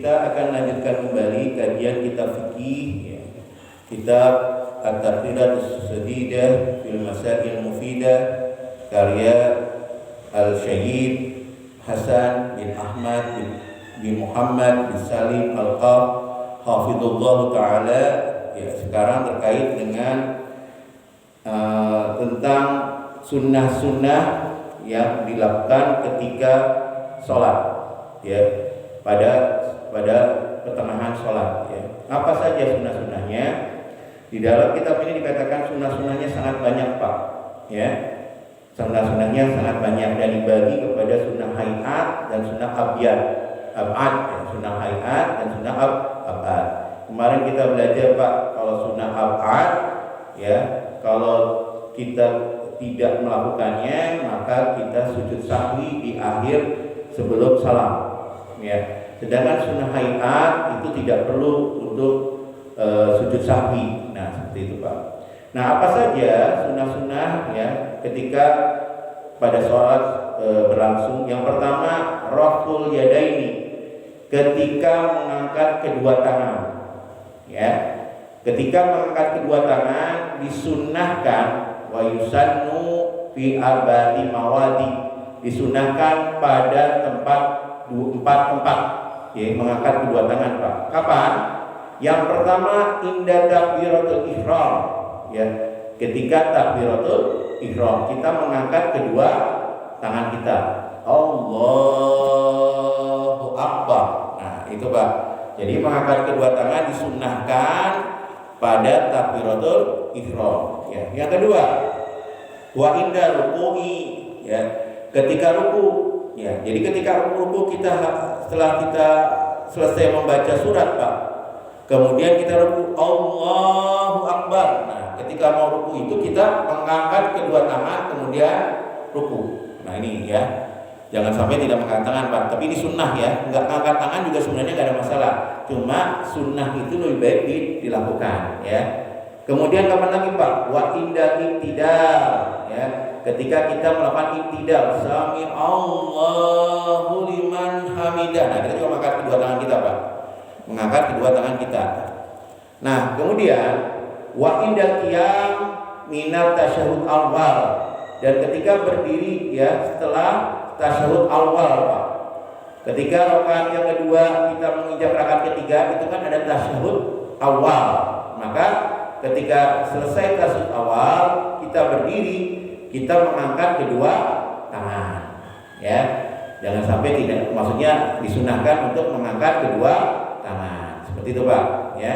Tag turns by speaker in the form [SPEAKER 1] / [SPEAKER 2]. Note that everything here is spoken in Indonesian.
[SPEAKER 1] Kita akan lanjutkan kembali kajian kitab fikih, ya. Kitab At-Taqriratus Sadidah fil Masail Mufidah karya Al-Syahid Hasan bin Ahmad bin Muhammad bin Salim Al-Qaf hafizullah ta'ala. Ya, sekarang terkait dengan tentang sunnah-sunnah yang dilakukan ketika sholat, ya, pada pertengahan sholat, ya. Apa saja sunnah-sunnahnya? Di dalam kitab ini dikatakan sunnah-sunnahnya sangat banyak, Pak, ya. Sunnah-sunnahnya sangat banyak dan dibagi kepada sunnah hayat dan sunnah abad, ya. Sunnah hayat dan sunnah abad. Kemarin kita belajar, Pak, kalau sunnah abad, ya, kalau kita tidak melakukannya maka kita sujud sahwi di akhir sebelum salam, ya. Sedangkan sunnah hayat itu tidak perlu untuk sujud sahwi. Nah, seperti itu, Pak. Nah, apa saja sunnah-sunnah, ya, ketika pada sholat berlangsung? Yang pertama, raful yadaini, ketika mengangkat kedua tangan, ya. Ketika mengangkat kedua tangan disunnahkan wa yusannu fi arba'ati mawadi, disunnahkan pada empat tempat, ya, mengangkat kedua tangan, Pak. Kapan? Yang pertama inda takbiratul ihram, ya. Ketika takbiratul ihram kita mengangkat kedua tangan kita, Allahu Akbar. Nah, itu, Pak. Jadi mengangkat kedua tangan disunnahkan pada takbiratul ihram, ya. Yang kedua, wa inda ruku'i, ya, ketika ruku, ya. Jadi ketika ruku kita, setelah kita selesai membaca surat, Pak, kemudian kita ruku, Allahu Akbar. Nah, ketika mau ruku itu kita mengangkat kedua tangan kemudian ruku. Nah, ini, ya, jangan sampai tidak mengangkat tangan, Pak. Tapi ini sunnah, ya. Enggak mengangkat tangan juga sebenarnya enggak ada masalah. Cuma sunnah itu lebih baik dilakukan, ya. Kemudian kapan lagi, Pak? Wa inda iktidal, ya. Ketika kita melakukan iktidal, sami Allahu liman hamidah. Nah, kita juga mengangkat kedua tangan kita, Pak. Mengangkat kedua tangan kita. Nah, kemudian wa inda qiyam minat tasyahud awal, dan ketika berdiri, ya, setelah tasyahud awal, Pak. Ketika rakaat yang kedua kita menginjak rakaat ketiga, itu kan ada tasyahud awal. Maka ketika selesai tasyahud awal, kita berdiri, kita mengangkat kedua tangan, ya. Jangan sampai tidak, maksudnya disunahkan untuk mengangkat kedua tangan. Seperti itu, Pak, ya.